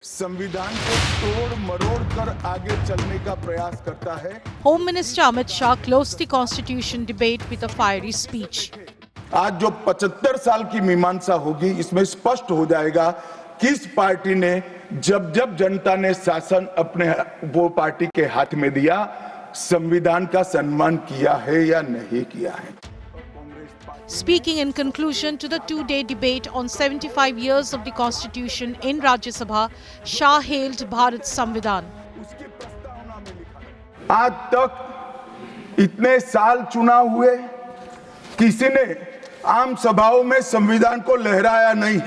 संविधान को तोड़ मरोड़ कर आगे चलने का प्रयास करता है। Home Minister Amit Shah closed the constitution debate with a fiery speech. आज जो 75 साल की मीमांसा होगी, इसमें स्पष्ट हो जाएगा किस पार्टी ने जब जब जनता ने शासन अपने वो पार्टी के हाथ में दिया, संविधान का सम्मान किया है या नहीं किया है। Speaking in conclusion to the two-day debate on 75 years of the Constitution in Rajya Sabha, Shah hailed Bharat's Samvidhan. आज तक इतने साल चुनाव हुए, किसी ने आम सभाओं में संविधान को लहराया नहीं।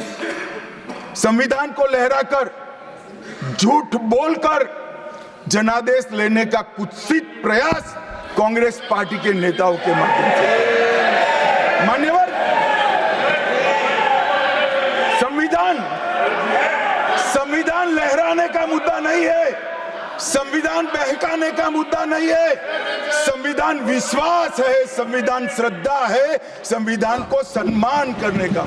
संविधान को लहराकर, झूठ बोलकर जनादेश लेने का कुत्सित प्रयास कांग्रेस पार्टी के नेताओं के माध्यम से। मान्यवर, संविधान लहराने का मुद्दा नहीं है, संविधान बहकाने का मुद्दा नहीं है। संविधान विश्वास है, संविधान श्रद्धा है, संविधान को सम्मान करने का।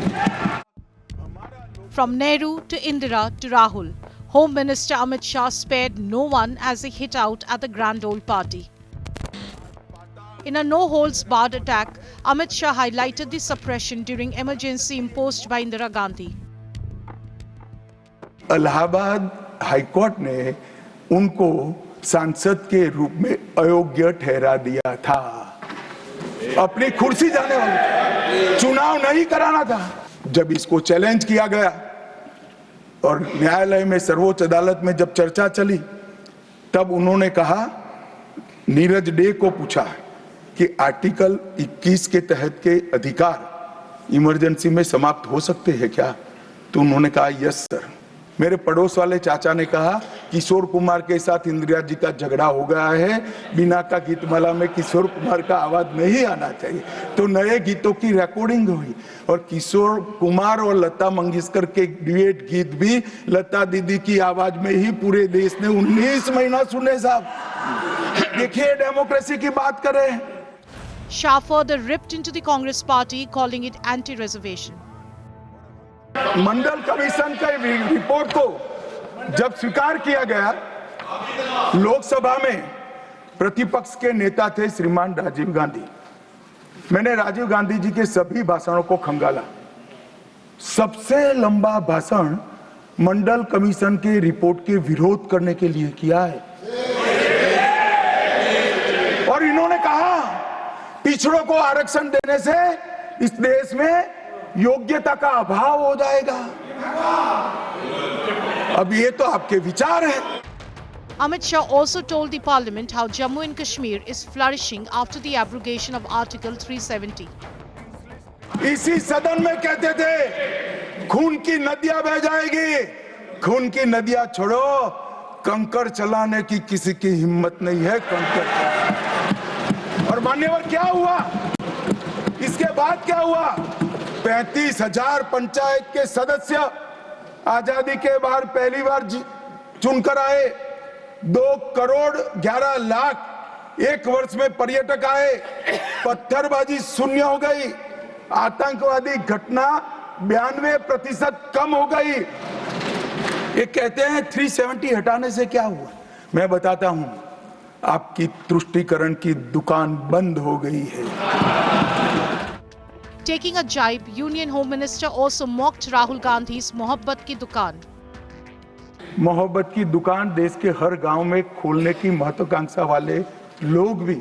From Nehru to Indira to Rahul, Home Minister Amit Shah spared no one as he hit out at the Grand Old Party. In a no-holds-barred attack, Amit Shah highlighted the suppression during emergency imposed by Indira Gandhi. Allahabad high court ने उनको सांसद के रूप में अयोग्य ठहरा दिया था। अपनी कुर्सी जाने वाली, चुनाव नहीं कराना था। जब इसको चैलेंज किया गया और न्यायालय में, सर्वोच्च अदालत में जब चर्चा चली, तब उन्होंने कहा, नीरज डे को पूछा कि आर्टिकल 21 के तहत के अधिकार इमरजेंसी में समाप्त हो सकते हैं क्या? तो उन्होंने कहा यस सर। मेरे पड़ोस वाले चाचा ने कहा, किशोर कुमार के साथ इंदिरा जी का झगड़ा हो गया है, बिना का गीतमाला में किशोर कुमार का आवाज नहीं आना चाहिए। तो नए गीतों की रिकॉर्डिंग हुई और किशोर कुमार और लता मंगेशकर के ड्यूएट गीत भी लता दीदी की आवाज में ही पूरे देश ने 19 महीना सुने साहब। देखिए, डेमोक्रेसी की बात करें। Shah further ripped into the Congress party, calling it anti-reservation. Mandal commission के रिपोर्ट को जब स्वीकार किया गया, लोकसभा में प्रतिपक्ष के नेता थे श्रीमान राजीव गांधी। मैंने राजीव गांधी जी के सभी भाषणों को खंगाला। सबसे लंबा भाषण मंडल कमीशन के रिपोर्ट के विरोध करने के लिए किया है। और इन्होंने कहा, पिछड़ों को आरक्षण देने से इस देश में योग्यता का अभाव हो जाएगा। अब ये तो आपके विचार हैं। Amit Shah also told the parliament how Jammu and Kashmir is flourishing after the abrogation of Article 370. इसी सदन में कहते थे, खून की नदियां बह जाएगी। खून की नदियां छोड़ो, कंकर चलाने की किसी की हिम्मत नहीं है। कंकर। और मान्यवर, क्या हुआ? इसके बाद क्या हुआ? 35,000 पंचायत के सदस्य आजादी के बाद पहली बार चुनकर आए। 2 करोड़ 11 लाख एक वर्ष में पर्यटक आए। पत्थरबाजी शून्य हो गई। आतंकवादी घटना 92% कम हो गई। ये कहते हैं 370 हटाने से क्या हुआ? मैं बताता हूं, आपकी तुष्टीकरण की दुकान बंद हो गई है। Taking a jibe, Union Home Minister also mocked Rahul Gandhi's मोहब्बत की दुकान. मोहब्बत की दुकान देश के हर गांव में खोलने की महत्वाकांक्षा वाले लोग भी,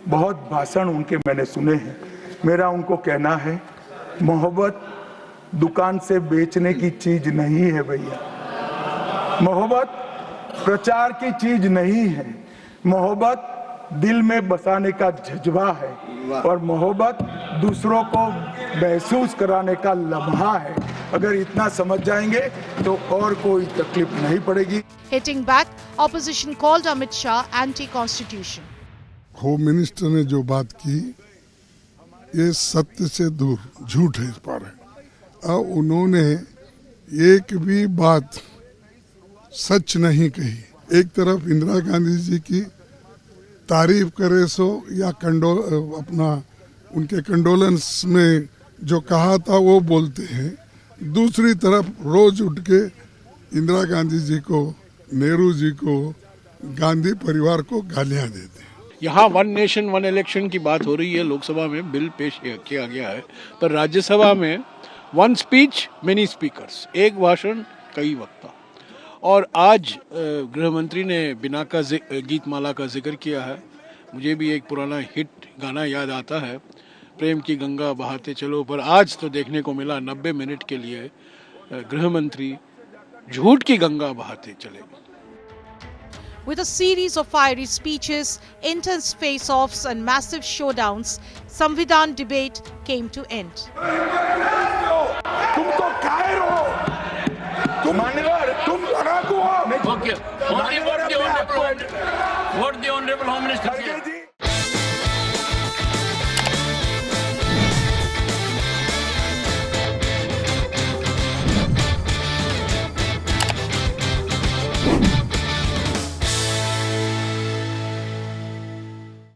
बहुत भाषण उनके मैंने सुने हैं। मेरा उनको कहना है, मोहब्बत दुकान से बेचने की चीज नहीं है भैया। मोहब्बत प्रचार की चीज नहीं है। मोहब्बत दिल में बसाने का जज्बा है और मोहब्बत दूसरों को महसूस कराने का लम्हा है। अगर इतना समझ जाएंगे तो और कोई तकलीफ नहीं पड़ेगी। Hitting back, opposition called Amit Shah anti-constitution. Home minister ने जो बात की, ये सत्य से दूर झूठ है इस पर है। और उन्होंने एक भी बात सच नहीं कही। एक तरफ इंदिरा गांधी जी की तारीफ करे सो या अपना उनके कंडोलेंस में जो कहा था वो बोलते हैं, दूसरी तरफ रोज उठ के इंदिरा गांधी जी को, नेहरू जी को, गांधी परिवार को गालियां देते हैं। यहाँ वन नेशन वन इलेक्शन की बात हो रही है, लोकसभा में बिल पेश किया गया है, पर राज्यसभा में वन स्पीच मेनी स्पीकर्स, एक भाषण कई वक्ता। और आज गृह मंत्री ने बिना का गीतमाला का जिक्र किया है। मुझे भी एक पुराना हिट गाना याद आता है, प्रेम की गंगा बहाते चलो, पर आज तो देखने को मिला 90 मिनट के लिए गृह मंत्री झूठ की गंगा बहाते चले। With a series of fiery speeches, intense face-offs and massive showdowns, Samvidhan debate came to end. तुम तो कायर हो, तुम मान्यवर, तुम लड़ाकू हो। Okay. What the honorable Home Minister said?